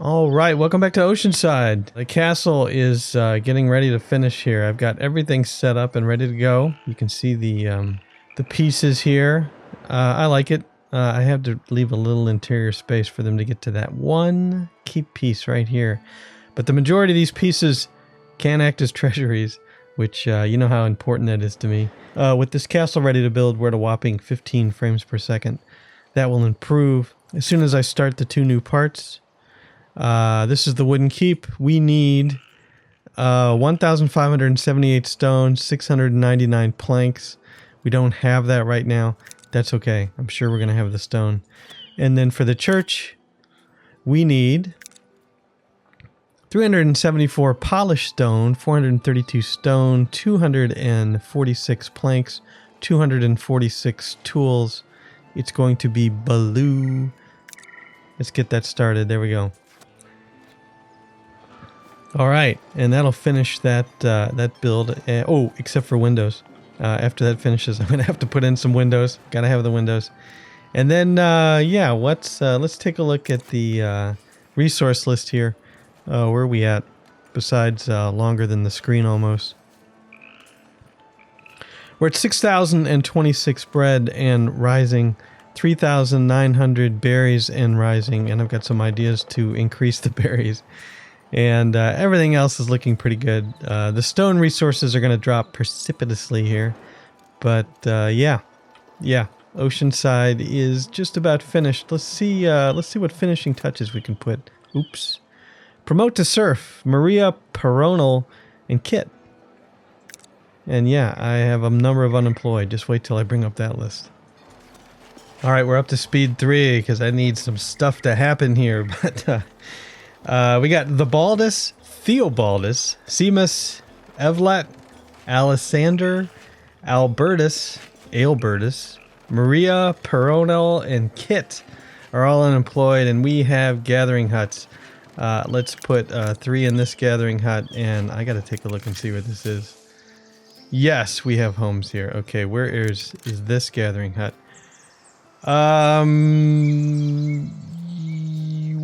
All right, welcome back to Oceanside. The castle is getting ready to finish here. I've got everything set up and ready to go. You can see the pieces here. I like it. I have to leave a little interior space for them to get to that one key piece right here. But the majority of these pieces can act as treasuries, which you know how important that is to me. With this castle ready to build, we're at a whopping 15 frames per second. That will improve as soon as I start the two new parts. This is the wooden keep. We need 1,578 stones, 699 planks. We don't have that right now. That's okay. I'm sure we're going to have the stone. And then for the church, we need 374 polished stone, 432 stone, 246 planks, 246 tools. It's going to be blue. Let's get that started. There we go. All right, and that'll finish that that build. Oh, except for windows. After that finishes, I'm gonna have to put in some windows. Gotta have the windows. And then, yeah, let's take a look at the resource list here. Where are we at? Besides longer than the screen almost. We're at 6,026 bread and rising, 3,900 berries and rising, and I've got some ideas to increase the berries. And everything else is looking pretty good. The stone resources are going to drop precipitously here. But yeah. Oceanside is just about finished. Let's see what finishing touches we can put. Oops. Promote to Surf, Maria, Peronal, and Kit. And yeah, I have a number of unemployed. Just wait till I bring up that list. All right, we're up to speed 3 because I need some stuff to happen here. But we got the Baldus, Theobaldus, Seamus, Evlat, Alessander, Albertus, Maria, Peronal, and Kit are all unemployed, and we have gathering huts. Let's put 3 in this gathering hut, and I got to take a look and see where this is. Yes, we have homes here. Okay, where is this gathering hut?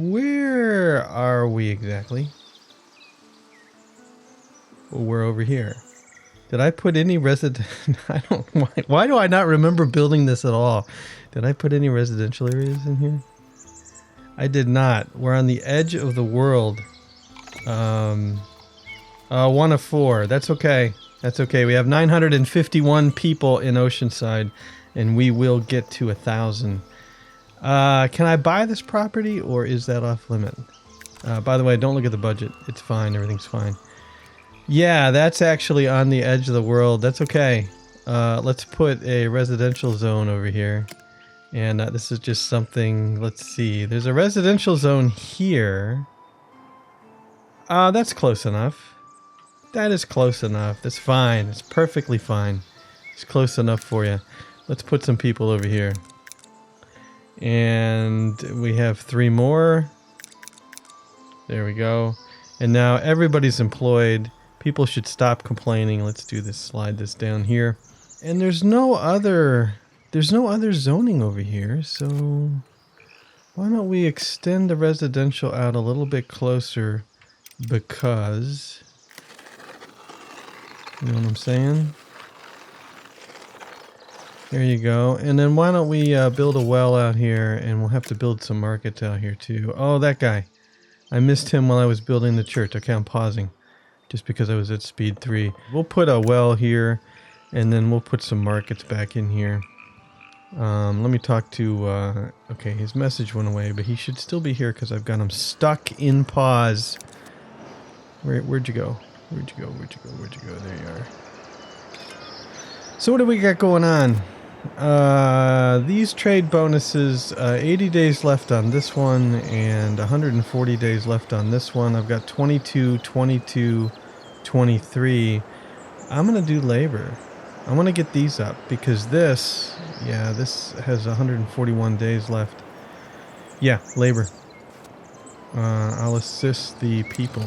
Where are we exactly? Well, we're over here. Did I put any resident? I don't. Why do I not remember building this at all? Did I put any residential areas in here? I did not. We're on the edge of the world. 1 of 4. That's okay. That's okay. We have 951 people in Oceanside, and we will get to 1,000. Can I buy this property, or is that off limit? By the way, don't look at the budget. It's fine. Everything's fine. Yeah, that's actually on the edge of the world. That's okay. Let's put a residential zone over here. And this is just something, let's see. There's a residential zone here. That's close enough. That is close enough. That's fine. It's perfectly fine. It's close enough for you. Let's put some people over here. And we have 3 more. There we go. And now everybody's employed. People should stop complaining. Let's do this. Slide this down here. And there's no other zoning over here. So why don't we extend the residential out a little bit closer? Because, you know what I'm saying? There you go. And then why don't we build a well out here, and we'll have to build some markets out here too. Oh, that guy. I missed him while I was building the church. Okay, I'm pausing just because I was at speed 3. We'll put a well here, and then we'll put some markets back in here. Let me talk to... okay, his message went away, but he should still be here because I've got him stuck in pause. Where'd you go? Where'd you go? There you are. So what do we got going on? These trade bonuses, 80 days left on this one and 140 days left on this one. I've got 22, 22, 23. I'm going to do labor. I want to get these up because this has 141 days left. Yeah, labor. I'll assist the people.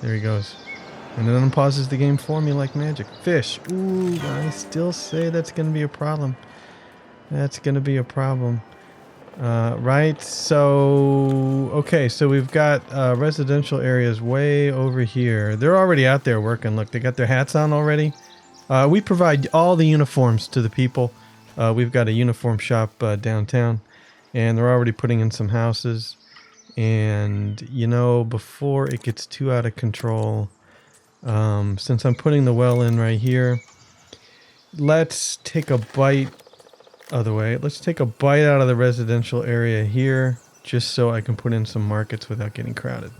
There he goes. And then unpauses the game for me like magic. Fish. Ooh, I still say that's going to be a problem. That's going to be a problem. Right, so... Okay, so we've got residential areas way over here. They're already out there working. Look, they got their hats on already. We provide all the uniforms to the people. We've got a uniform shop downtown, and they're already putting in some houses. And, you know, before it gets too out of control, since I'm putting the well in right here, let's take a bite... Other way. Let's take a bite out of the residential area here, just so I can put in some markets without getting crowded.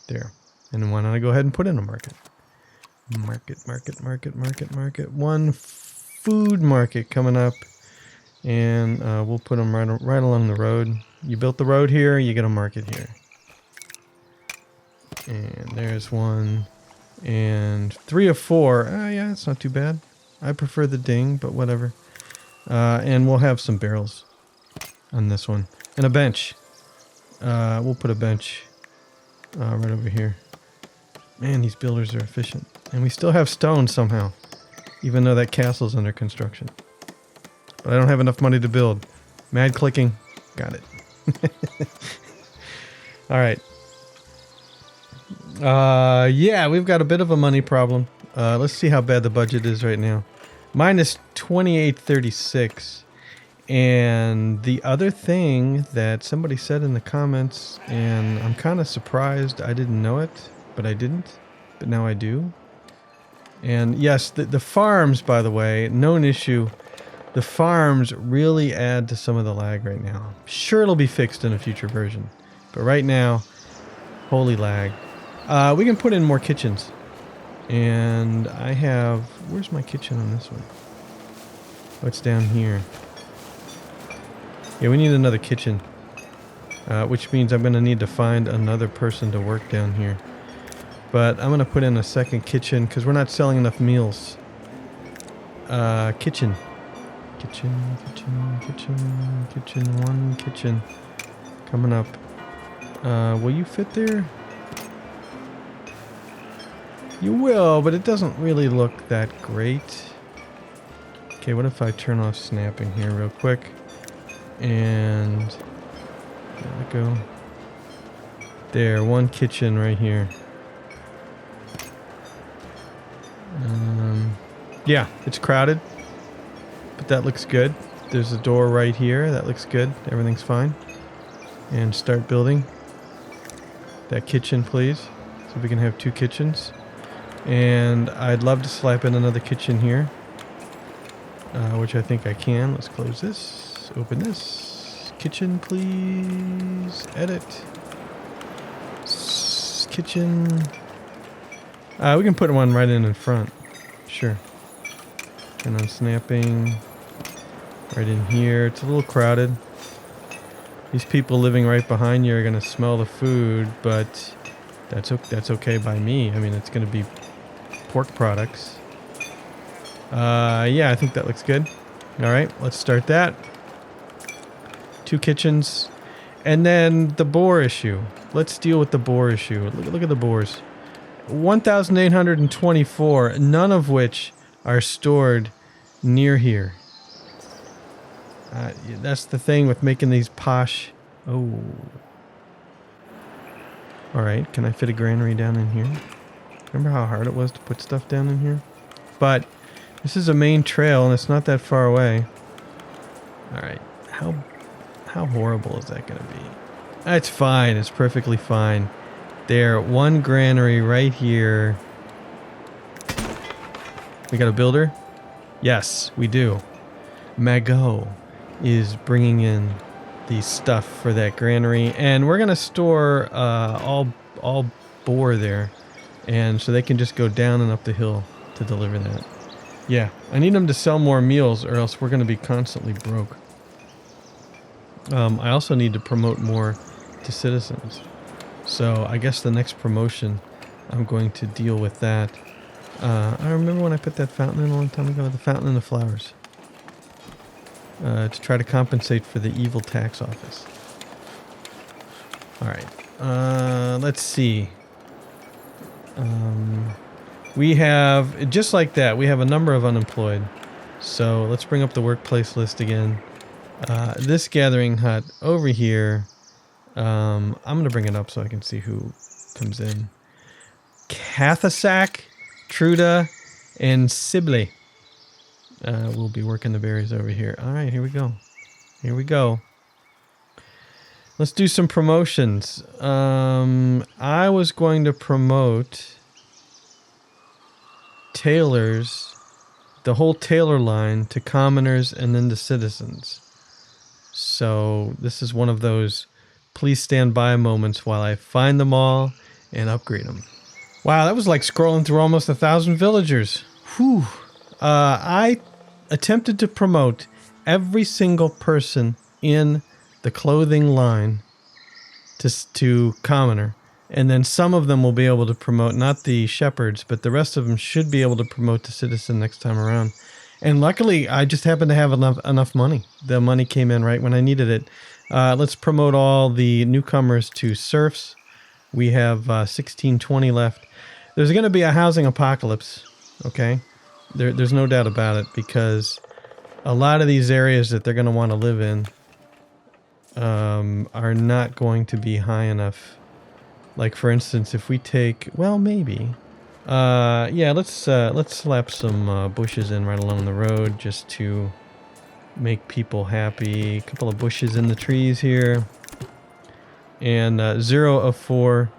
There. And then why don't I go ahead and put in a market? Market. One food market coming up. And we'll put them right along the road. You built the road here, you get a market here. And there's one. And 3 of 4. Yeah, it's not too bad. I prefer the ding, but whatever. And we'll have some barrels on this one. And a bench. We'll put a bench right over here. Man, these builders are efficient. And we still have stone somehow. Even though that castle's under construction. But I don't have enough money to build. Mad clicking. Got it. Alright. Yeah, we've got a bit of a money problem. Let's see how bad the budget is right now. Minus 2836. And the other thing that somebody said in the comments, and I'm kind of surprised I didn't know it, but I didn't, but now I do. And yes, the farms, by the way, known issue, the farms really add to some of the lag right now. Sure, it'll be fixed in a future version, but right now, holy lag. We can put in more kitchens. And I have... Where's my kitchen on this one? What's down here? Yeah, we need another kitchen. Which means I'm going to need to find another person to work down here. But I'm going to put in a second kitchen because we're not selling enough meals. Kitchen. One kitchen. Coming up. Will you fit there? You will, but it doesn't really look that great. Okay, what if I turn off snapping here real quick? And there we go. There, one kitchen right here. Yeah, it's crowded, but that looks good. There's a door right here. That looks good. Everything's fine. And start building. That kitchen, please. So we can have 2 kitchens. And I'd love to slap in another kitchen here, which I think I can. Let's close this, open this. Kitchen, please. Edit. Kitchen. We can put one right in front. Sure. And I'm snapping right in here. It's a little crowded. These people living right behind you are going to smell the food, but that's okay by me. I mean, it's going to be pork products. Yeah, I think that looks good. All right, let's start that. 2 kitchens. And then the boar issue. Let's deal with the boar issue. Look at the boars. 1,824, none of which are stored near here. That's the thing with making these posh... Oh. Alright, can I fit a granary down in here? Remember how hard it was to put stuff down in here? But this is a main trail and it's not that far away. Alright, how horrible is that going to be? It's fine, it's perfectly fine. There, one granary right here. We got a builder? Yes, we do. Mago is bringing in the stuff for that granary, and we're gonna store all boar there, and so they can just go down and up the hill to deliver that. Yeah, I need them to sell more meals, or else we're gonna be constantly broke. I also need to promote more to citizens. So I guess the next promotion, I'm going to deal with that. I remember when I put that fountain in a long time ago, the fountain and the flowers. To try to compensate for the evil tax office. Alright, let's see. We have, just like that, we have a number of unemployed. So let's bring up the workplace list again. This gathering hut over here, I'm going to bring it up so I can see who comes in. Cathasak, Truda, and Sibley will be working the berries over here. All right, here we go. Here we go. Let's do some promotions. I was going to promote tailors, the whole tailor line, to commoners and then to citizens. So this is one of those please stand by moments while I find them all and upgrade them. Wow, that was like scrolling through almost 1,000 villagers. Whew. I attempted to promote every single person in the clothing line to commoner, and then some of them will be able to promote, not the shepherds, but the rest of them should be able to promote to citizen next time around. And luckily, I just happened to have enough money. The money came in right when I needed it. Let's promote all the newcomers to serfs. We have 1620 left. There's going to be a housing apocalypse, okay? There's no doubt about it, because a lot of these areas that they're going to want to live in are not going to be high enough. Like, for instance, if we take, well, maybe. Yeah, let's slap some bushes in right along the road just to make people happy. A couple of bushes in the trees here. And 0 of 4.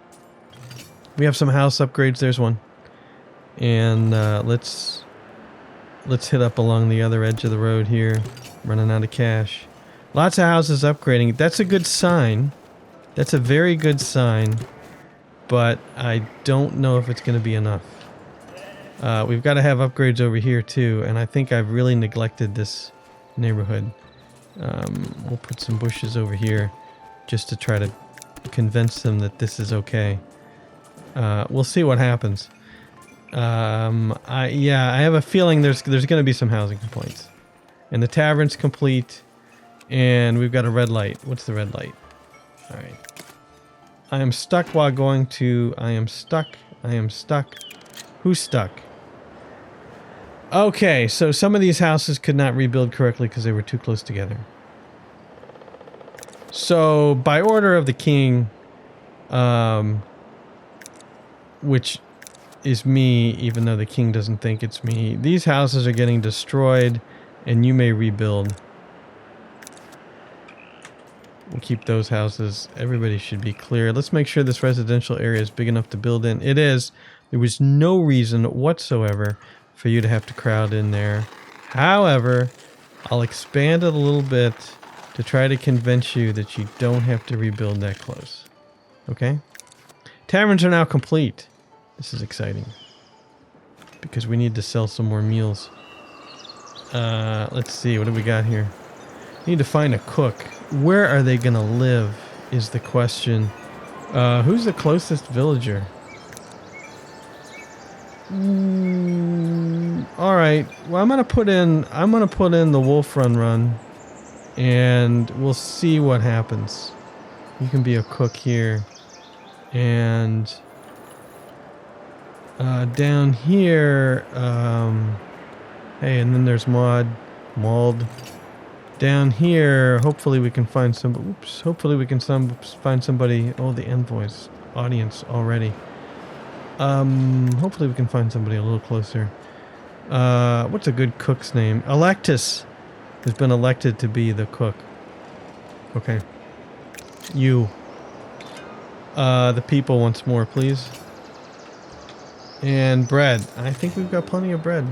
We have some house upgrades. There's one. And let's hit up along the other edge of the road here. Running out of cash. Lots of houses upgrading. That's a good sign. That's a very good sign. But I don't know if it's going to be enough. We've got to have upgrades over here too, and I think I've really neglected this neighborhood. We'll put some bushes over here just to try to convince them that this is okay. We'll see what happens. I have a feeling there's going to be some housing complaints. And the tavern's complete, and we've got a red light. What's the red light? All right. I am stuck while going to... I am stuck. Who's stuck? Okay, so some of these houses could not rebuild correctly because they were too close together. So, by order of the king, which is me, even though the king doesn't think it's me, these houses are getting destroyed, and you may rebuild. We'll keep those houses. Everybody should be clear. Let's make sure this residential area is big enough to build in. It is. There was no reason whatsoever for you to have to crowd in there. However, I'll expand it a little bit to try to convince you that you don't have to rebuild that close. Okay? Taverns are now complete. This is exciting. Because we need to sell some more meals. Let's see. What do we got here? Need to find a cook. Where are they gonna live is the question. Who's the closest villager? All right. Well, I'm gonna put in the Wolf Run, and we'll see what happens. You can be a cook here, and down here. Hey, and then there's Maud. Down here, hopefully we can find some. Oops. Hopefully we can find somebody. Oh, the envoys audience already. Hopefully we can find somebody a little closer. What's a good cook's name? Electus has been elected to be the cook. Okay. You. The people once more, please. And bread. I think we've got plenty of bread.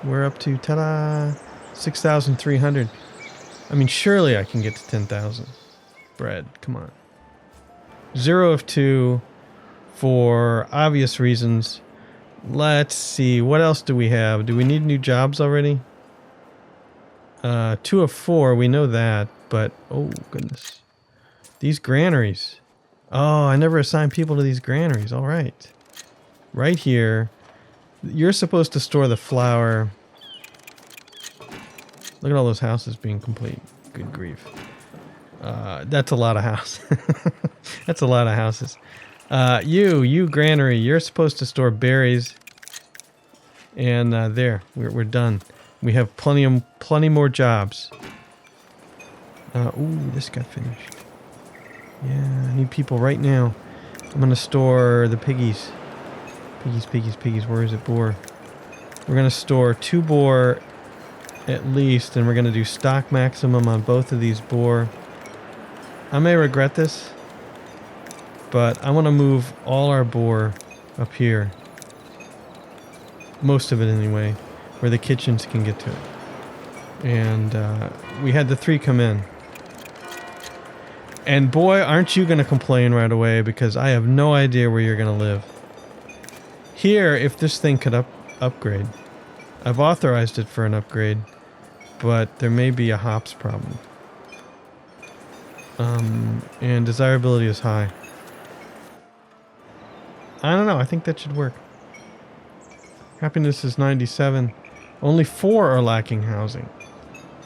We're up to, ta-da, 6,300. I mean, surely I can get to 10,000. Bread, come on. 0 of 2 for obvious reasons. Let's see, what else do we have? Do we need new jobs already? 2 of 4, we know that, but, oh goodness. These granaries. Oh, I never assigned people to these granaries, all right. Right here, you're supposed to store the flour. Look at all those houses being complete. Good grief. That's a lot of house. That's a lot of houses. You granary, you're supposed to store berries. And there, we're done. We have plenty more jobs. Ooh, this got finished. Yeah, I need people right now. I'm going to store the piggies. Piggies. Where is it? Boar. We're going to store 2 boar at least, and we're going to do stock maximum on both of these boar. I may regret this, but I want to move all our boar up here. Most of it anyway, where the kitchens can get to it. And we had the 3 come in. And boy, aren't you going to complain right away, because I have no idea where you're going to live. Here, if this thing could upgrade. I've authorized it for an upgrade, but there may be a hops problem. And desirability is high. I don't know, I think that should work. Happiness is 97. Only 4 are lacking housing.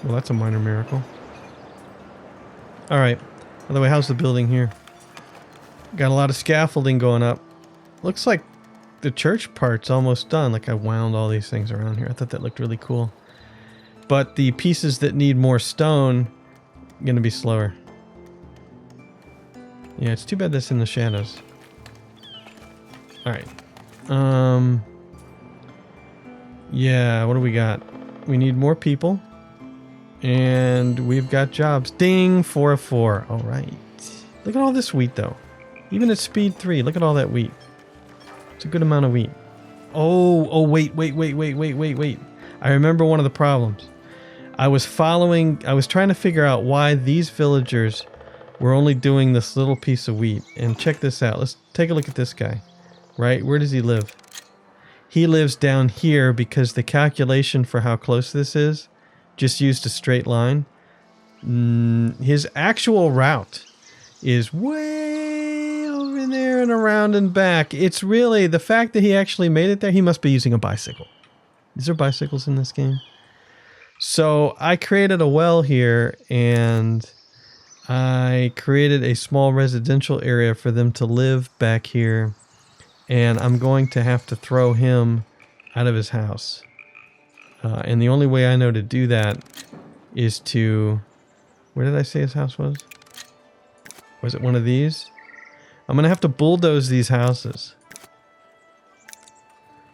Well, that's a minor miracle. Alright. By the way, how's the building here? Got a lot of scaffolding going up. Looks like the church part's almost done. Like I wound all these things around here. I thought that looked really cool. But the pieces that need more stone are going to be slower. Yeah, it's too bad that's in the shadows. Alright. Yeah, what do we got? We need more people. And we've got jobs. Ding! 4 of 4. Alright. Look at all this wheat, though. Even at speed 3, look at all that wheat. It's a good amount of wheat. Oh, wait. I remember one of the problems. I was trying to figure out why these villagers were only doing this little piece of wheat. And check this out. Let's take a look at this guy. Right? Where does he live? He lives down here because the calculation for how close this is just used a straight line. His actual route is way over there and around and back. It's really the fact that he actually made it there. He must be using a bicycle. Is there bicycles in this game? So I created a well here, and I created a small residential area for them to live back here. And I'm going to have to throw him out of his house. And the only way I know to do that is to... Where did I say his house was? Was it one of these? I'm going to have to bulldoze these houses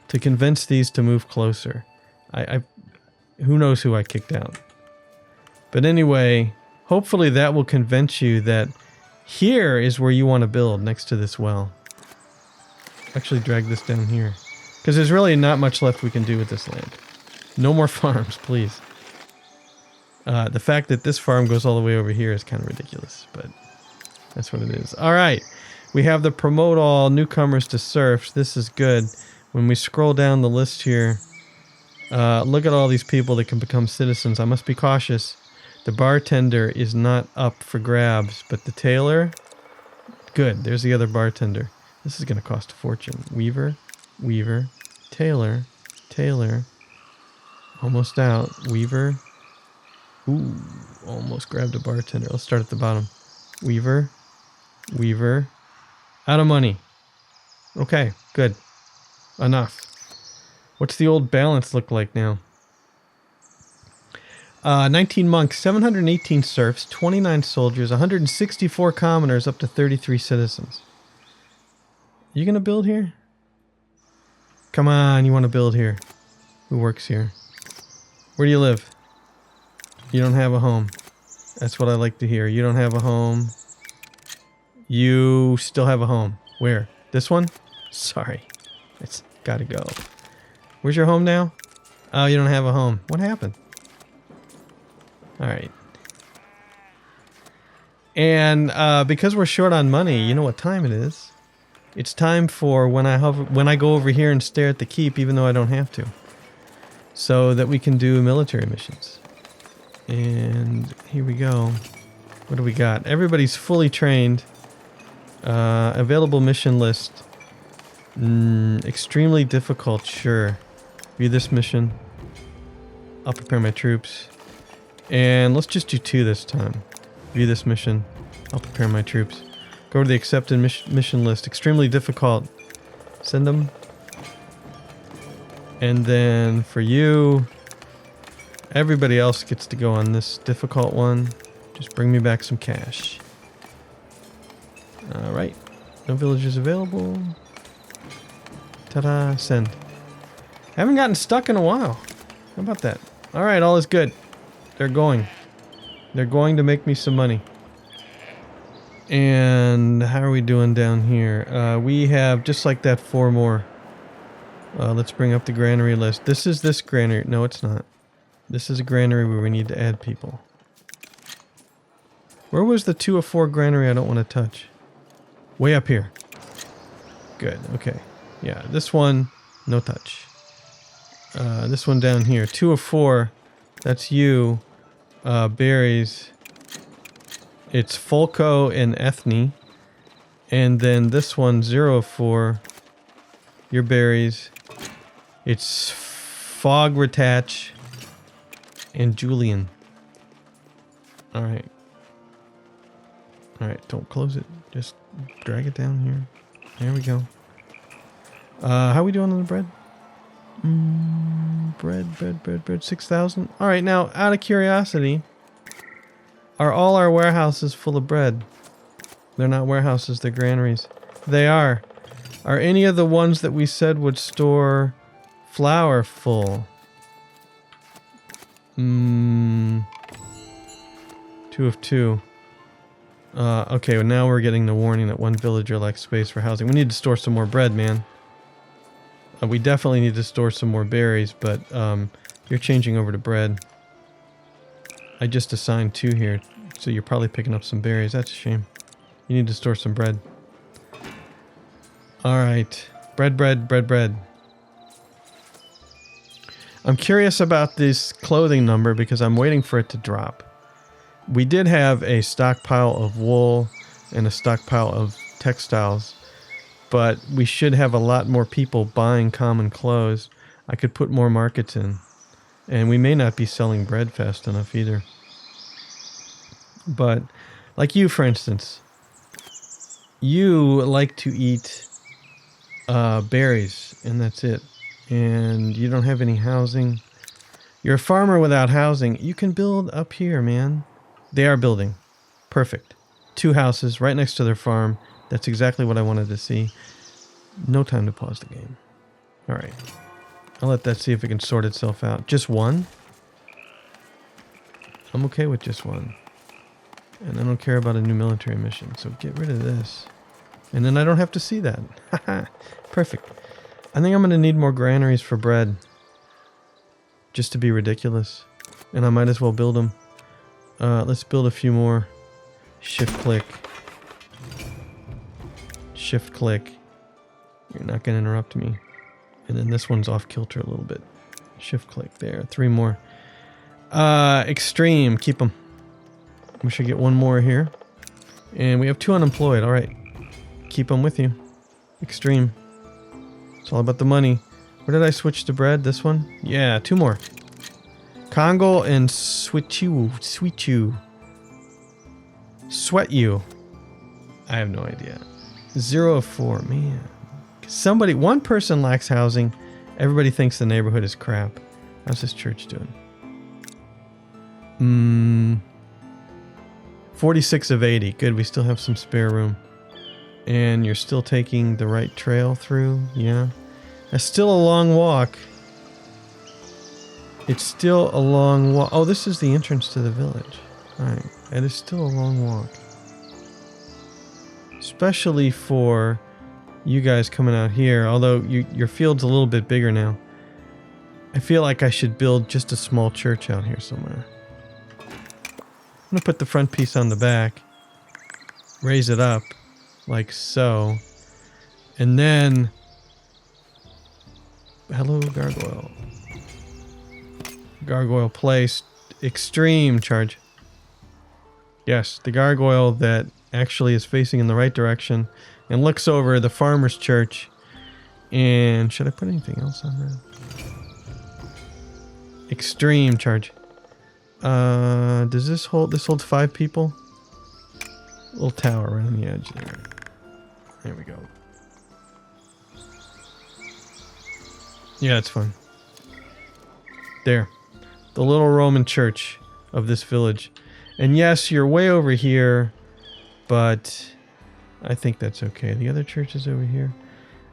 to convince these to move closer. Who knows who I kicked out. But anyway, hopefully that will convince you that here is where you want to build, next to this well. Actually drag this down here, because there's really not much left we can do with this land. No more farms, please. The fact that this farm goes all the way over here is kind of ridiculous, but that's what it is. All right, we have the promote all newcomers to serfs. This is good. When we scroll down the list here, look at all these people that can become citizens. I must be cautious. The bartender is not up for grabs, but the tailor, good. There's the other bartender. This is going to cost a fortune. Weaver, tailor, almost out. Weaver, ooh, almost grabbed a bartender. Let's start at the bottom. Weaver, out of money. Okay, good. Enough. What's the old balance look like now? 19 monks, 718 serfs, 29 soldiers, 164 commoners, up to 33 citizens. You gonna build here? Come on, you want to build here. Who works here? Where do you live? You don't have a home. That's what I like to hear. You don't have a home. You still have a home. Where? This one? Sorry. It's gotta go. Where's your home now? Oh, you don't have a home. What happened? Alright. And because we're short on money, you know what time it is. It's time for when I go over here and stare at the keep, even though I don't have to. So that we can do military missions. And here we go. What do we got? Everybody's fully trained. Available mission list. Extremely difficult, sure. View this mission. I'll prepare my troops. And let's just do 2 this time. View this mission. I'll prepare my troops. Go to the accepted mission list. Extremely difficult. Send them. And then for you, everybody else gets to go on this difficult one. Just bring me back some cash. Alright. No villagers available. Ta-da, send. Haven't gotten stuck in a while. How about that? Alright, all is good. They're going. They're going to make me some money. And how are we doing down here? We have, just like that, 4 more. Let's bring up the granary list. This is this granary. No, it's not. This is a granary where we need to add people. Where was the 2 of 4 granary I don't want to touch? Way up here. Good, okay. Yeah, this one, no touch. This one down here, 2 of 4. That's you. Berries. It's Folco and Ethne. And then this one, 0 of 4. Your berries. It's Fog Retach and Julian. Alright. Alright, don't close it. Just drag it down here. There we go. How are we doing on the bread? Bread, 6,000. Alright, now, out of curiosity, are all our warehouses full of bread? They're not warehouses, they're granaries. They are. Are any of the ones that we said would store flour full? 2 of 2. Okay, well now we're getting the warning that 1 villager lacks space for housing. We need to store some more bread, man. We definitely need to store some more berries, but you're changing over to bread. I just assigned 2 here, so you're probably picking up some berries. That's a shame. You need to store some bread. Alright. Bread. I'm curious about this clothing number because I'm waiting for it to drop. We did have a stockpile of wool and a stockpile of textiles, but we should have a lot more people buying common clothes. I could put more markets in. And we may not be selling bread fast enough either. But, like you, for instance, you like to eat berries, and that's it. And you don't have any housing. You're a farmer without housing. You can build up here, man. They are building. Perfect. 2 houses right next to their farm. That's exactly what I wanted to see. No time to pause the game. Alright. I'll let that see if it can sort itself out. Just 1? I'm okay with just 1. And I don't care about a new military mission, so get rid of this. And then I don't have to see that. Haha. Perfect. I think I'm going to need more granaries for bread. Just to be ridiculous. And I might as well build them. Let's build a few more. Shift click. Shift click. You're not going to interrupt me. And then this one's off kilter a little bit. Shift click there. 3 more. Extreme. Keep them. We should get 1 more here. And we have 2 unemployed. All right. Keep them with you. Extreme. It's all about the money. Where did I switch to bread? This one? Yeah, 2 more. Congo and Sweet You. Sweat You. I have no idea. 0 of 4. Man. Somebody, 1 person lacks housing. Everybody thinks the neighborhood is crap. How's this church doing? 46 of 80. Good, we still have some spare room. And you're still taking the right trail through? Yeah. That's still a long walk. It's still a long walk. Oh, this is the entrance to the village. Alright. It is still a long walk. Especially for you guys coming out here. Although your field's a little bit bigger now. I feel like I should build just a small church out here somewhere. I'm going to put the front piece on the back. Raise it up. Like so. And then... Hello, gargoyle. Gargoyle placed. Extreme charge. Yes, the gargoyle that actually is facing in the right direction and looks over the farmer's church. And should I put anything else on that? Extreme charge. Does this hold? This holds 5 people. Little tower right on the edge there. There we go. Yeah, it's fun. There. The little Roman church of this village. And yes, you're way over here, but I think that's okay. The other church is over here.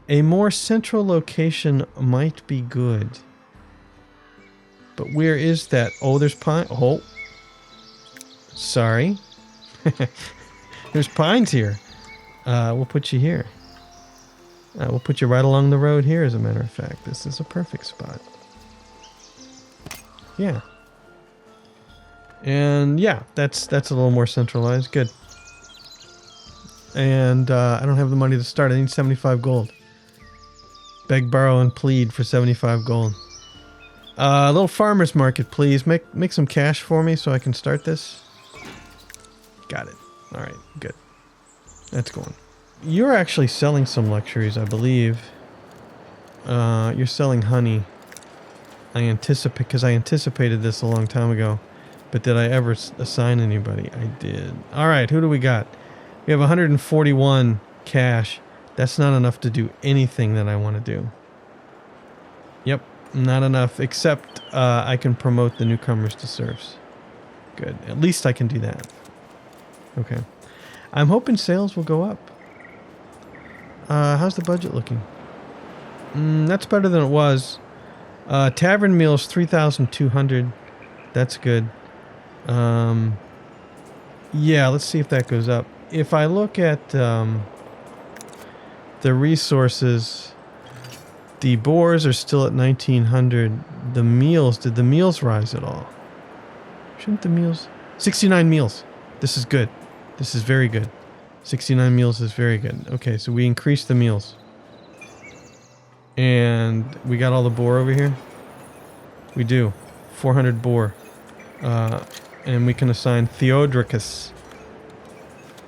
A more central location might be good. But where is that? Oh, there's pine. Oh. Sorry. There's pines here. We'll put you here. We'll put you right along the road here, as a matter of fact. This is a perfect spot. Yeah. And yeah, that's a little more centralized. Good. And I don't have the money to start. I need 75 gold. Beg, borrow, and plead for 75 gold. A little farmer's market, please. Make some cash for me so I can start this. Got it. All right, good. That's going. You're actually selling some luxuries, I believe. You're selling honey. I anticipated this a long time ago. But did I ever assign anybody? I did. All right, who do we got? We have 141 cash. That's not enough to do anything that I want to do. Yep, not enough. Except I can promote the newcomers to serfs. Good. At least I can do that. Okay. I'm hoping sales will go up. How's the budget looking? That's better than it was. Tavern meals 3,200. That's good. Yeah, let's see if that goes up. If I look at the resources, the boars are still at 1,900. The meals, did the meals rise at all? Shouldn't the meals? 69 meals. This is good. This is very good. 69 meals is very good. Okay, so we increased the meals. And we got all the boar over here? We do. 400 boar. And we can assign Theodoricus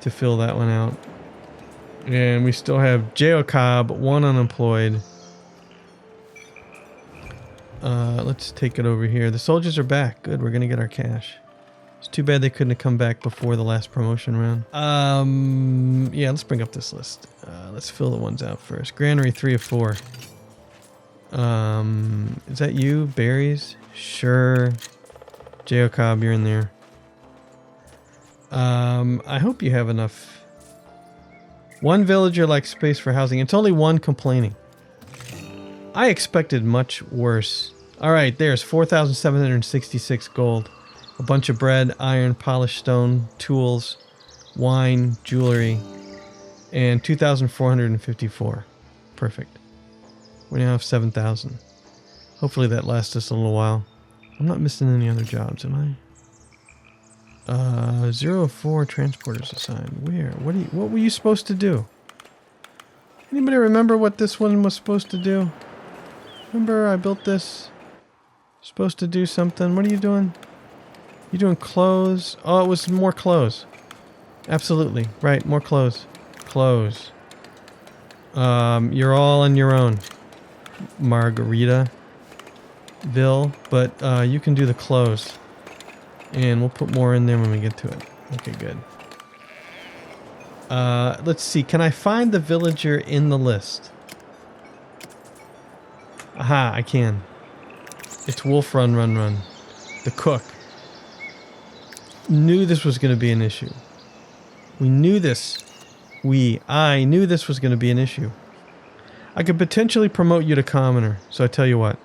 to fill that one out. And we still have Jacob, 1 unemployed. Let's take it over here. The soldiers are back. Good, we're going to get our cash. It's too bad they couldn't have come back before the last promotion round. Yeah, let's bring up this list. Let's fill the ones out first. Granary, 3 of 4. Is that you? Berries? Sure. Jacob, you're in there. I hope you have enough. One villager likes space for housing. It's only one complaining. I expected much worse. Alright, there's 4,766 gold. A bunch of bread, iron, polished stone, tools, wine, jewelry, and 2,454. Perfect. We now have 7,000. Hopefully that lasts us a little while. I'm not missing any other jobs, am I? 0 of 4 transporters assigned. Where? What were you supposed to do? Anybody remember what this one was supposed to do? Remember I built this? Supposed to do something. What are you doing? You doing clothes? Oh, it was more clothes. Absolutely. Right, more clothes. Clothes. You're all on your own. Margaritaville. But you can do the clothes. And we'll put more in there when we get to it. Okay, good. Let's see. Can I find the villager in the list? Aha, I can. It's Wolf Run. The cook. Knew this was going to be an issue. We knew this. I knew this was going to be an issue. I could potentially promote you to commoner. So I tell you what.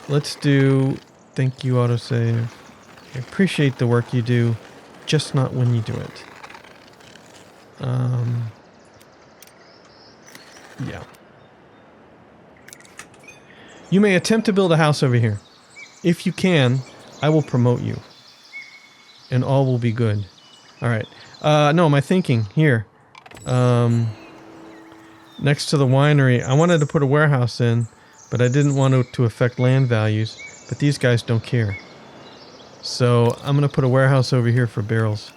Let's do... Thank you, autosave. I appreciate the work you do. Just not when you do it. Yeah. You may attempt to build a house over here. If you can, I will promote you. And all will be good. Alright. No, my thinking. Here. Next to the winery. I wanted to put a warehouse in, but I didn't want it to affect land values. But these guys don't care. So, I'm going to put a warehouse over here for barrels.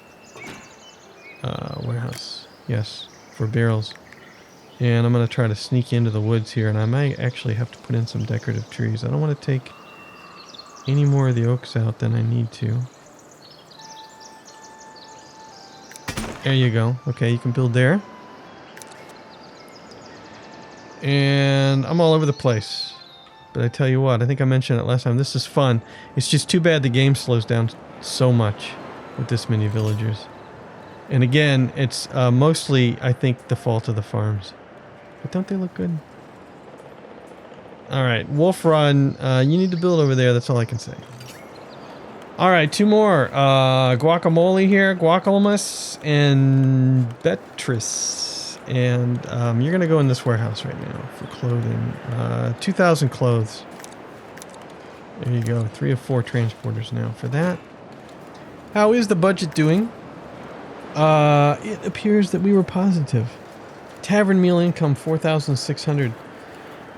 Warehouse. Yes, for barrels. And I'm going to try to sneak into the woods here. And I might actually have to put in some decorative trees. I don't want to take any more of the oaks out than I need to. There you go. Okay, you can build there. And I'm all over the place. But I tell you what, I think I mentioned it last time. This is fun. It's just too bad the game slows down so much with this many villagers. And again, it's mostly, I think, the fault of the farms. But don't they look good? Alright, Wolf Run, you need to build over there, that's all I can say. Alright, 2 more. Guacamole here, Guacamomus, and Beatrice. And you're going to go in this warehouse right now for clothing. 2,000 clothes. There you go, 3 of 4 transporters now for that. How is the budget doing? It appears that we were positive. Tavern meal income, 4,600.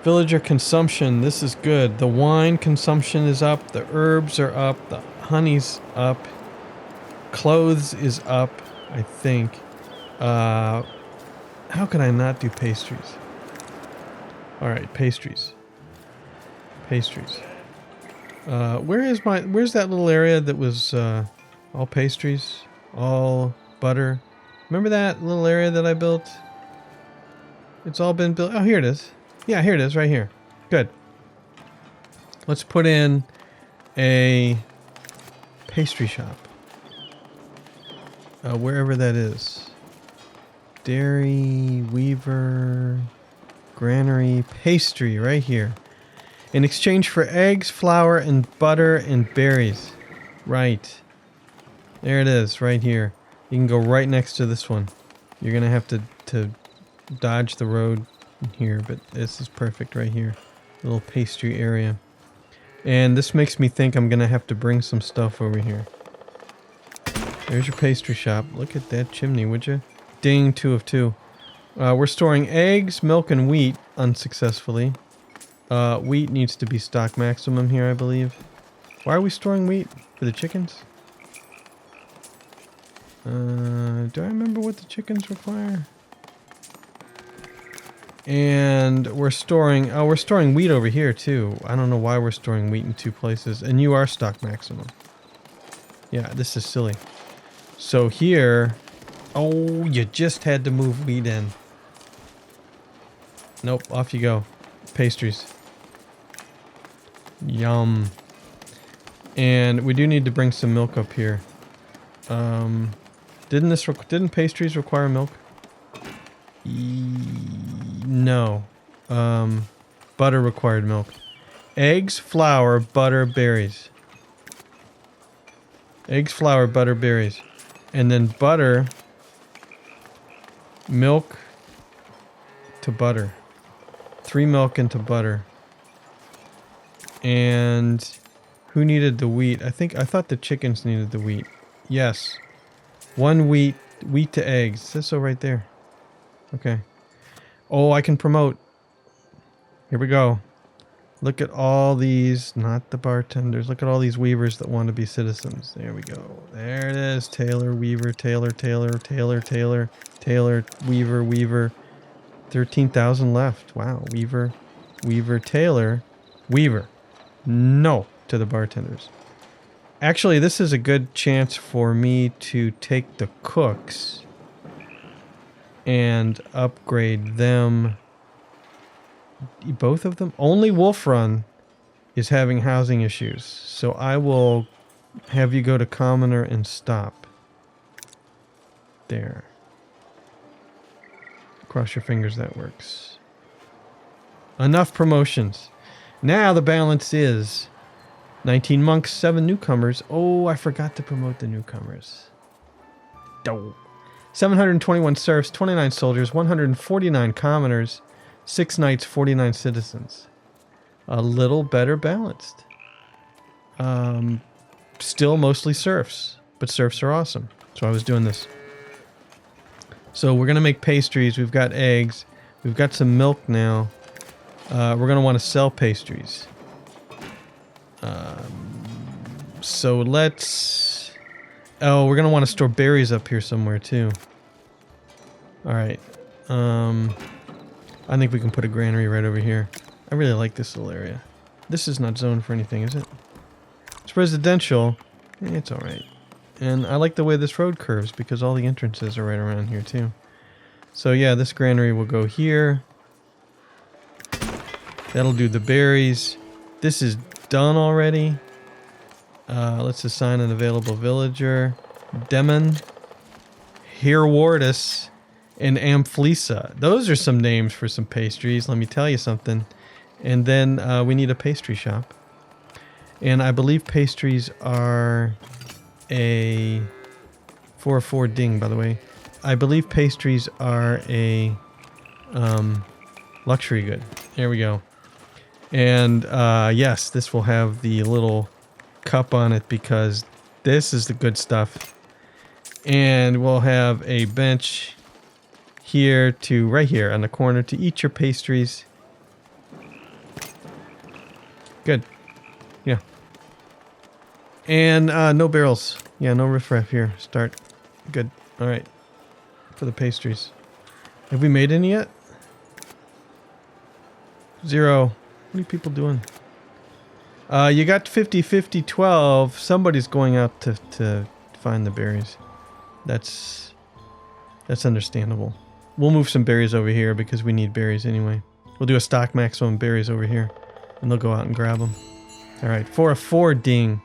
Villager consumption, this is good. The wine consumption is up. The herbs are up. The honey's up. Clothes is up, I think. How could I not do pastries? Alright, pastries. Pastries. Where's that little area that was all pastries? All butter? Remember that little area that I built? It's all been built. Oh, here it is. Yeah, here it is, right here. Good. Let's put in a pastry shop. Wherever that is. Dairy, Weaver, Granary, pastry, right here. In exchange for eggs, flour, and butter, and berries. Right. There it is, right here. You can go right next to this one. You're going to have to dodge the road here, but this is perfect right here. Little pastry area. And this makes me think I'm gonna have to bring some stuff over here. There's your pastry shop. Look at that chimney, would you? Ding, 2 of 2. We're storing eggs, milk, and wheat unsuccessfully. Wheat needs to be stock maximum here, I believe. Why are we storing wheat? For the chickens? Do I remember what the chickens require? And we're storing wheat over here too. I don't know why we're storing wheat in 2 places. And you are stock maximum. Yeah, this is silly. So here, oh, you just had to move wheat in. Nope, off you go. Pastries. Yum. And we do need to bring some milk up here. Didn't pastries require milk? No. Butter required milk. Eggs, flour, butter, berries. Eggs, flour, butter, berries. And then butter, milk to butter. 3 milk into butter. And who needed the wheat? I thought the chickens needed the wheat. Yes. 1 wheat to eggs. It says so right there. Okay. Oh, I can promote. Here we go. Look at all these, not the bartenders. Look at all these weavers that want to be citizens. There we go. There it is. Tailor, weaver, tailor, tailor, tailor, tailor, tailor, weaver, weaver. 13,000 left. Wow. Weaver, weaver, tailor, weaver. No to the bartenders. Actually, this is a good chance for me to take the cooks and upgrade them. Both of them? Only Wolf Run is having housing issues. So I will have you go to Commoner and stop. There. Cross your fingers that works. Enough promotions. Now the balance is 19 monks, 7 newcomers. Oh, I forgot to promote the newcomers. Doh. 721 serfs, 29 soldiers, 149 commoners, 6 knights, 49 citizens. A little better balanced. Still mostly serfs, but serfs are awesome. So I was doing this. So we're going to make pastries. We've got eggs. We've got some milk now. We're going to want to sell pastries. So let's... Oh, we're going to want to store berries up here somewhere too. Alright. I think we can put a granary right over here. I really like this little area. This is not zoned for anything, is it? It's residential. It's alright. And I like the way this road curves because all the entrances are right around here too. So yeah, this granary will go here. That'll do the berries. This is done already. Let's assign an available villager. Demon, Herwardus, and Amphlysa. Those are some names for some pastries, let me tell you something. And then we need a pastry shop. And I believe pastries are a 404 ding, by the way. I believe pastries are a luxury good. There we go. And yes, this will have the little cup on it because this is the good stuff. And we'll have a bench here to right here on the corner to eat your pastries. Good. Yeah. And no barrels. Yeah, no riffraff here. Start. Good. All right. For the pastries. Have we made any yet? 0. What are people doing? You got 50, 50, 12. Somebody's going out to find the berries. That's understandable. We'll move some berries over here because we need berries anyway. We'll do a stock maximum berries over here. And they'll go out and grab them. Alright, 404 ding.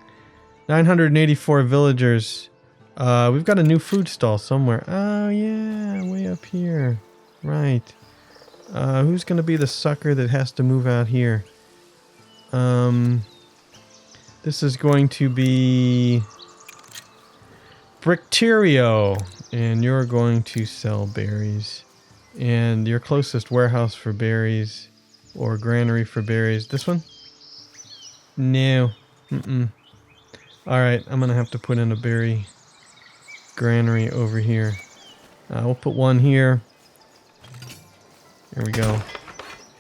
984 villagers. We've got a new food stall somewhere. Oh yeah, way up here. Right. Who's going to be the sucker that has to move out here? This is going to be Bricterio, and you're going to sell berries. And your closest warehouse for berries, or granary for berries. This one? No. Alright, I'm going to have to put in a berry granary over here. We'll put one here. There we go.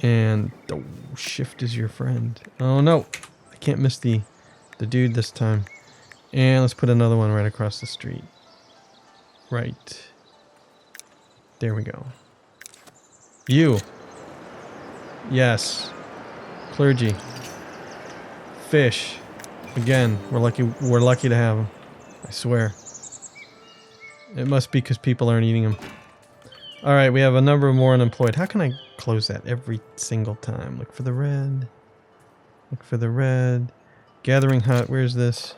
And oh, shift is your friend. Oh no, I can't miss the dude this time. And let's put another one right across the street. Right. There we go. You. Yes. Clergy. Fish. Again, we're lucky to have them. I swear. It must be because people aren't eating them. Alright, we have a number more unemployed. How can I close that every single time? Look for the red. Look for the red. Gathering hut, where's this?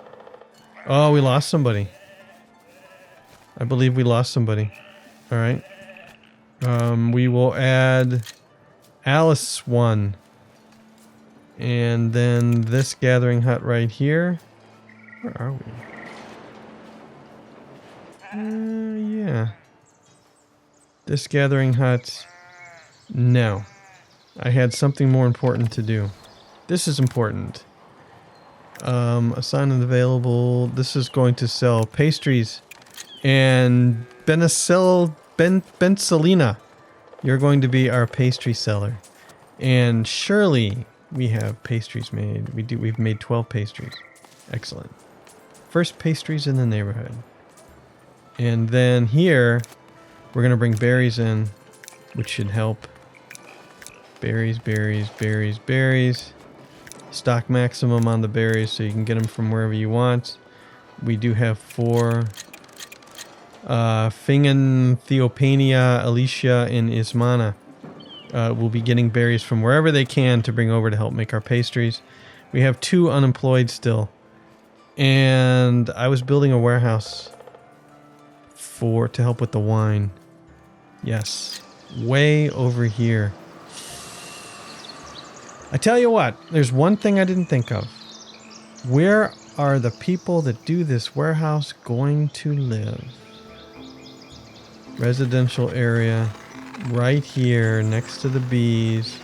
Oh, we lost somebody. I believe we lost somebody. Alright. We will add Alice 1. And then this gathering hut right here. Where are we? Yeah. This gathering hut. No. I had something more important to do. This is important. Assign an available. This is going to sell pastries. And Bensalina. You're going to be our pastry seller. And Shirley, we have pastries made. We've made 12 pastries. Excellent. First pastries in the neighborhood. And then here, we're going to bring berries in, which should help. Berries, berries, berries, berries. Stock maximum on the berries so you can get them from wherever you want. We do have 4. Fingen, Theopania, Alicia, and Ismana will be getting berries from wherever they can to bring over to help make our pastries. We have 2 unemployed still. And I was building a warehouse to help with the wine. Yes. Way over here. I tell you what, there's one thing I didn't think of. Where are the people that do this warehouse going to live? Residential area. Right here, next to the bees.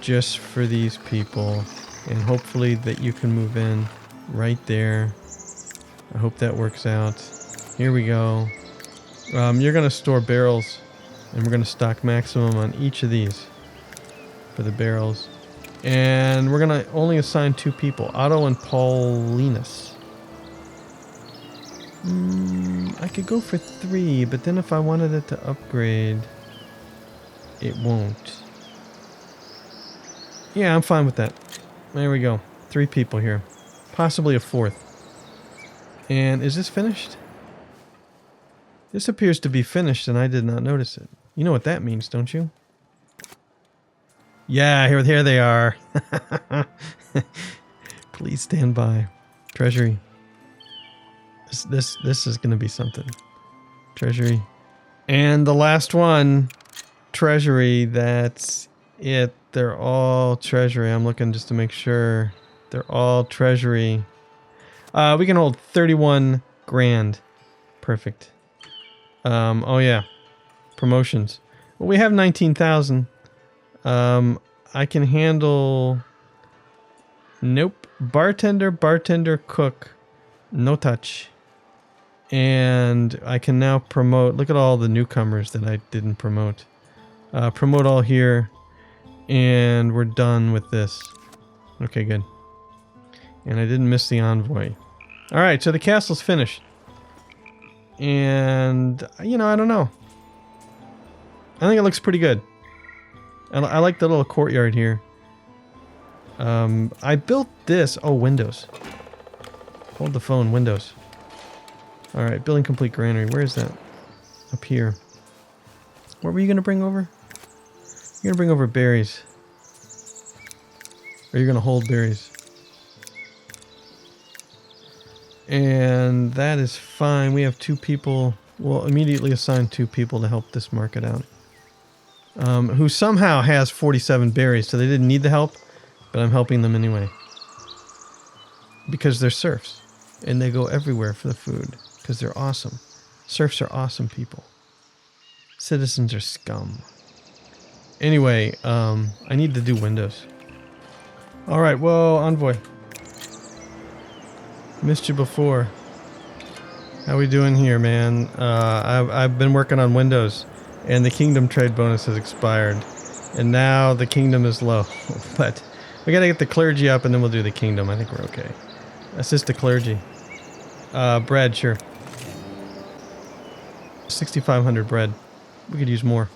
Just for these people. And hopefully that you can move in right there. I hope that works out. Here we go. You're going to store barrels. And we're going to stock maximum on each of these. For the barrels. And we're going to only assign 2 people. Otto and Paulinus. I could go for 3, but then if I wanted it to upgrade, it won't. Yeah, I'm fine with that. There we go. 3 people here. Possibly a 4th. And is this finished? This appears to be finished and I did not notice it. You know what that means, don't you? Yeah, here they are. Please stand by. Treasury. This is going to be something. Treasury. And the last one, treasury. That's it. They're all treasury. I'm looking just to make sure. They're all treasury. We can hold 31 grand. Perfect. Oh yeah. Promotions. Well, we have 19,000. I can handle... Nope. Bartender, cook. No touch. And I can now promote... Look at all the newcomers that I didn't promote. Promote all here. And we're done with this. Okay, good. And I didn't miss the envoy. Alright, so the castle's finished. And, you know, I don't know. I think it looks pretty good. I like the little courtyard here. I built this... Oh, windows. Hold the phone, windows. Alright, building complete granary. Where is that? Up here. What were you going to bring over? You're going to bring over berries. Or you're going to hold berries. And that is fine. We have 2 people. We'll immediately assign 2 people to help this market out. Who somehow has 47 berries, so they didn't need the help, but I'm helping them anyway. Because they're serfs. And they go everywhere for the food. Because they're awesome. Serfs are awesome people. Citizens are scum. Anyway, I need to do windows. Alright, whoa, envoy. Missed you before. How we doing here, man? I've been working on windows. And the kingdom trade bonus has expired. And now the kingdom is low. But we gotta get the clergy up and then we'll do the kingdom. I think we're okay. Assist the clergy. Bread, sure. 6,500 bread. We could use more.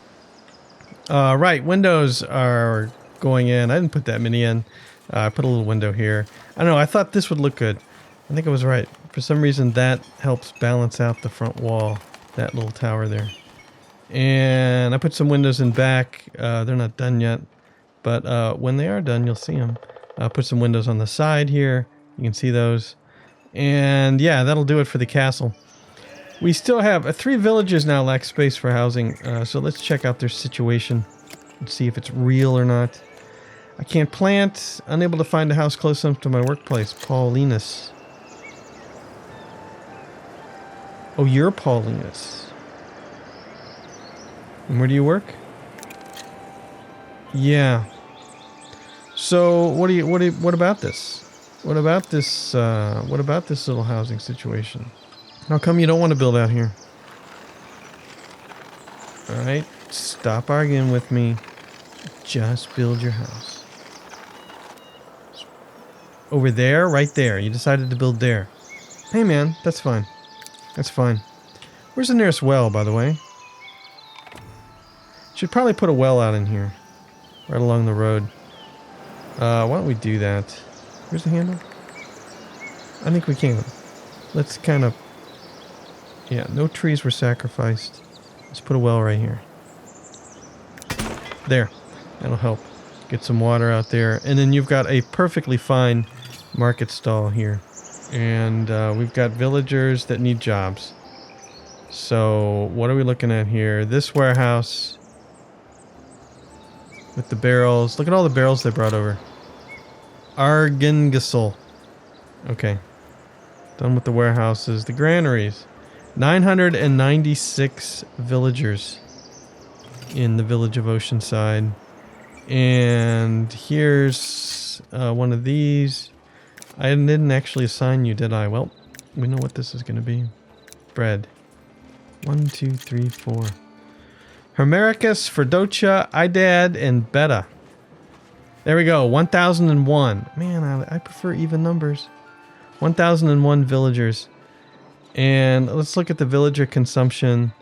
Right, windows are going in. I didn't put that many in. I put a little window here. I don't know, I thought this would look good. I think I was right. For some reason that helps balance out the front wall. That little tower there. And I put some windows in back. They're not done yet. But when they are done, you'll see them. I'll put some windows on the side here. You can see those. And yeah, that'll do it for the castle. We still have 3 villages now lack space for housing. So let's check out their situation and see if it's real or not. I can't plant. Unable to find a house close enough to my workplace. Paulinus. Oh, you're Paulinus. And where do you work? Yeah. So what about this? What about this little housing situation? How come you don't want to build out here? Alright, stop arguing with me. Just build your house. Over there? Right there. You decided to build there. Hey man, that's fine. That's fine. Where's the nearest well, by the way? Should probably put a well out in here. Right along the road. Why don't we do that? Where's the handle? I think we can. Let's kind of... Yeah, no trees were sacrificed. Let's put a well right here. There. That'll help. Get some water out there. And then you've got a perfectly fine market stall here. And we've got villagers that need jobs. So what are we looking at here? This warehouse... with the barrels. Look at all the barrels they brought over. Argengasol. Okay. Done with the warehouses. The granaries. 996 villagers in the village of Oceanside. And here's one of these. I didn't actually assign you, did I? Well, we know what this is going to be. Bread. 1, 2, 3, 4. Hermericus, Ferdocia, Idad, and Beta. There we go. 1,001. Man, I prefer even numbers. 1,001 villagers. And let's look at the villager consumption.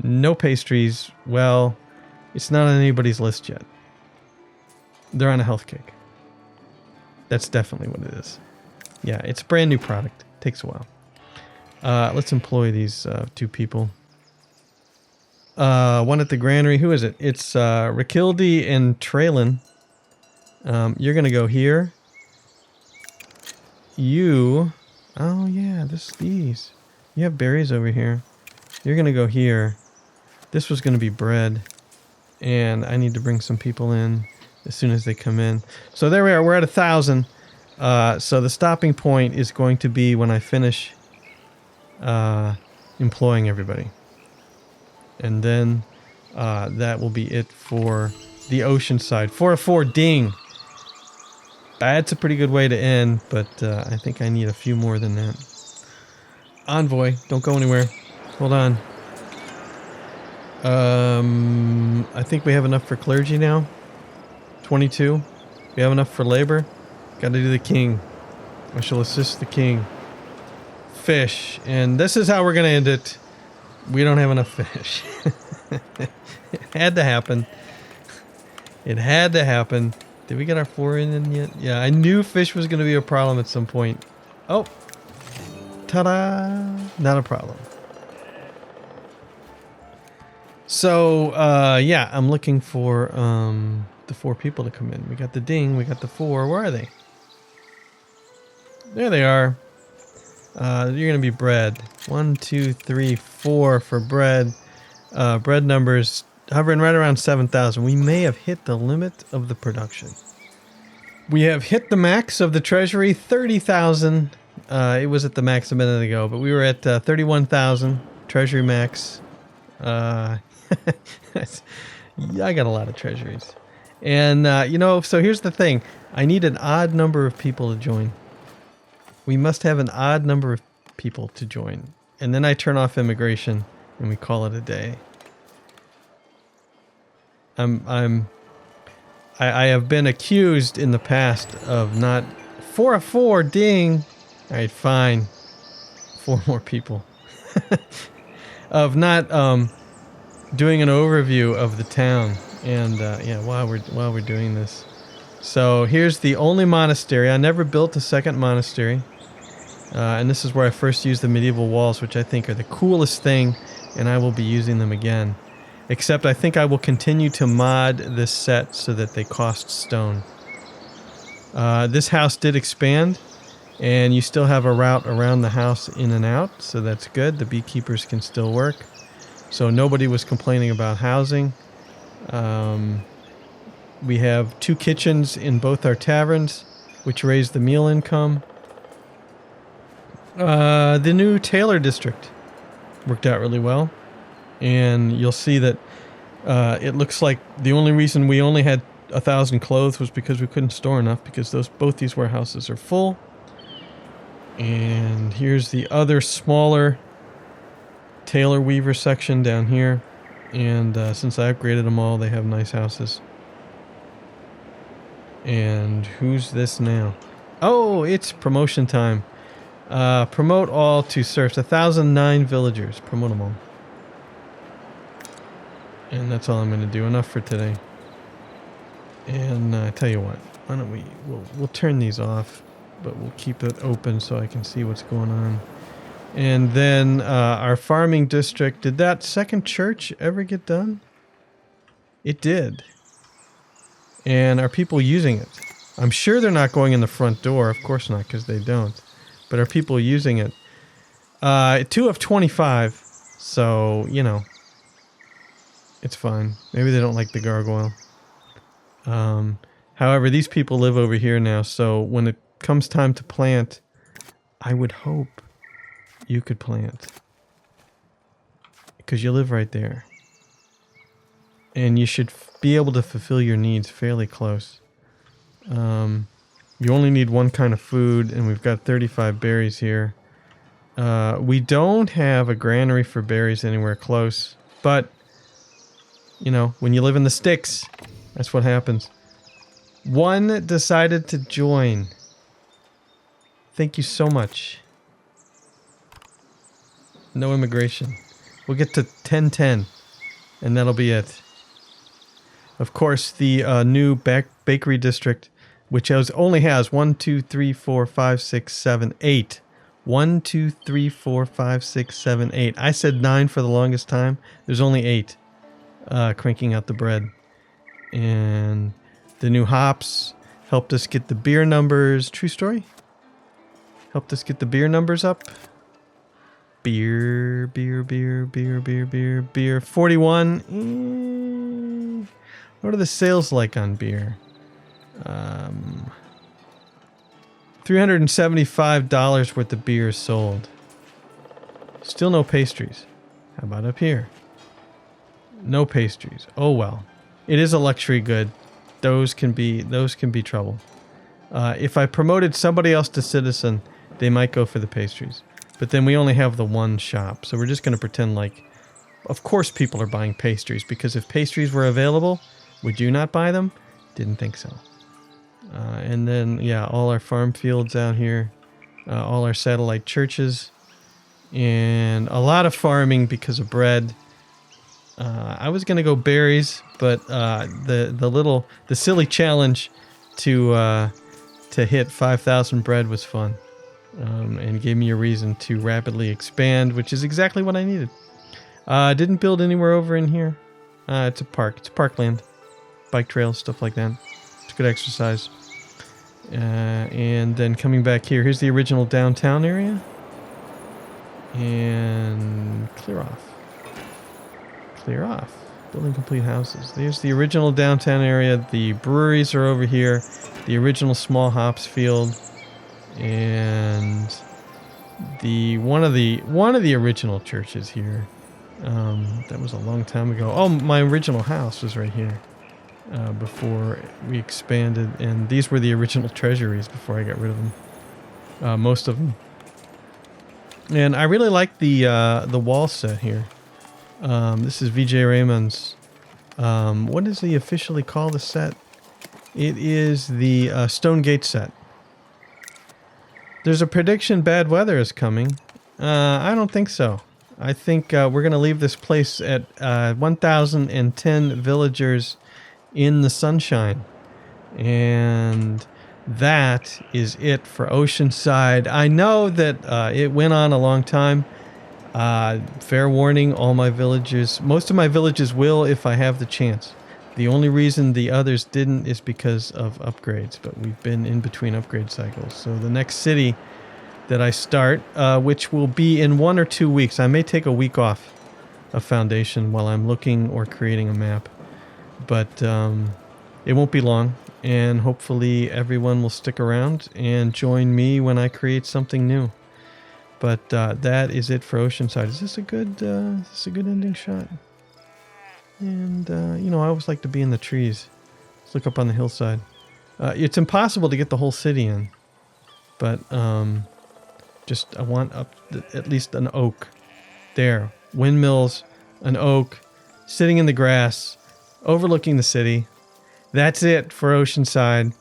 No pastries. Well, it's not on anybody's list yet. They're on a health kick. That's definitely what it is. Yeah, it's a brand new product. Takes a while. Let's employ these 2 people. One at the granary. Who is it? It's Rakildi and Traylon. You're going to go here. You... Oh, yeah, these. You have berries over here. You're going to go here. This was going to be bread. And I need to bring some people in as soon as they come in. So there we are. We're at 1,000. So the stopping point is going to be when I finish employing everybody. And then that will be it for the Oceanside. 404 ding. That's a pretty good way to end, but I think I need a few more than that. Envoy, don't go anywhere. Hold on. I think we have enough for clergy now. 22. We have enough for labor. Got to do the king. I shall assist the king. Fish. And this is how we're going to end it. We don't have enough fish. It had to happen. It had to happen. Did we get our flooring in yet? Yeah, I knew fish was going to be a problem at some point. Oh. Ta-da. Not a problem. So, yeah, I'm looking for the 4 people to come in. We got the ding. We got the 4. Where are they? There they are. You're going to be bread. 1, 2, 3, 4 for bread. Bread numbers hovering right around 7,000. We may have hit the limit of the production. We have hit the max of the treasury, 30,000. It was at the max a minute ago, but we were at 31,000 treasury max. I got a lot of treasuries. And, you know, so here's the thing. I need an odd number of people to join. We must have an odd number of people to join. And then I turn off immigration and we call it a day. I have been accused in the past of not... 404, ding! Alright, fine. 4 more people. Of not doing an overview of the town. And yeah, while we're doing this. So here's the only monastery. I never built a second monastery. And this is where I first used the medieval walls, which I think are the coolest thing, and I will be using them again. Except I think I will continue to mod this set so that they cost stone. This house did expand, and you still have a route around the house in and out, so that's good. The beekeepers can still work. So nobody was complaining about housing. We have 2 kitchens in both our taverns, which raise the meal income. The new tailor district worked out really well. And you'll see that it looks like the only reason we only had 1,000 clothes was because we couldn't store enough, because both these warehouses are full. And here's the other smaller tailor weaver section down here. And since I upgraded them all, they have nice houses. And who's this now? Oh, it's promotion time. Promote all to serfs. 1,009 villagers. Promote them all. And that's all I'm going to do. Enough for today. And I tell you what. Why don't we'll turn these off, but we'll keep it open so I can see what's going on. And then our farming district. Did that second church ever get done? It did. And are people using it? I'm sure they're not going in the front door. Of course not, because they don't. But are people using it? 2 of 25. So, you know. It's fine. Maybe they don't like the gargoyle. However, these people live over here now, so when it comes time to plant, I would hope you could plant. Because you live right there. And you should be able to fulfill your needs fairly close. You only need 1 kind of food, and we've got 35 berries here. We don't have a granary for berries anywhere close, but... You know, when you live in the sticks, that's what happens. 1 decided to join. Thank you so much. No immigration. We'll get to 1010, and that'll be it. Of course, the new bakery district, which only has 1, 2, 3, 4, 5, 6, 7, 8. 1, 2, 3, 4, 5, 6, 7, 8. I said 9 for the longest time. There's only 8. Cranking out the bread. And the new hops. Helped us get the beer numbers. True story? Helped us get the beer numbers up. Beer. 41. What are the sales like on beer? $375 worth of beer sold. Still no pastries. How about up here? No pastries. Oh well. It is a luxury good. Those can be trouble. If I promoted somebody else to citizen, they might go for the pastries. But then we only have the one shop, so we're just going to pretend like, of course people are buying pastries, because if pastries were available, would you not buy them? Didn't think so. And then, yeah, all our farm fields out here, all our satellite churches, and a lot of farming because of bread. I was going to go berries, but the silly challenge to hit 5,000 bread was fun. And gave me a reason to rapidly expand, which is exactly what I needed. Didn't build anywhere over in here. It's a park. It's parkland. Bike trails, stuff like that. It's good exercise. And then coming back here, here's the original downtown area. And clear off. Clear off. Building complete houses. There's the original downtown area. The breweries are over here. The original small hops field. And one of the original churches here. That was a long time ago. Oh, my original house was right here before we expanded, and these were the original treasuries before I got rid of them. Most of them. And I really like the wall set here. This is vjraymon's. What does he officially call the set? It is the Stone Gate set. There's a prediction bad weather is coming. I don't think so. I think we're going to leave this place at 1,010 villagers in the sunshine. And that is it for Oceanside. I know that it went on a long time. Fair warning, all my villages, most of my villages will if I have the chance. The only reason the others didn't is because of upgrades, but we've been in between upgrade cycles. So the next city that I start, which will be in 1 or 2 weeks, I may take a week off of Foundation while I'm looking or creating a map. But it won't be long, and hopefully everyone will stick around and join me when I create something new. But that is it for Oceanside. Is this a good ending shot? And, I always like to be in the trees. Let's look up on the hillside. It's impossible to get the whole city in. But, I want up at least an oak. There. Windmills, an oak, sitting in the grass, overlooking the city. That's it for Oceanside.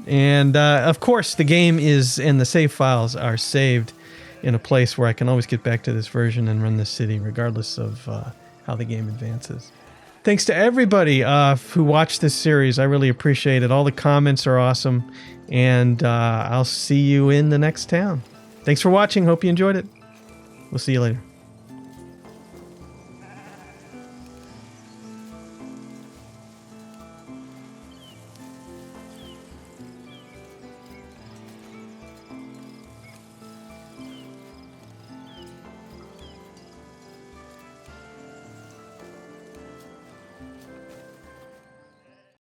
And, of course, the game and the save files are saved in a place where I can always get back to this version and run this city, regardless of how the game advances. Thanks to everybody who watched this series. I really appreciate it. All the comments are awesome. And I'll see you in the next town. Thanks for watching. Hope you enjoyed it. We'll see you later.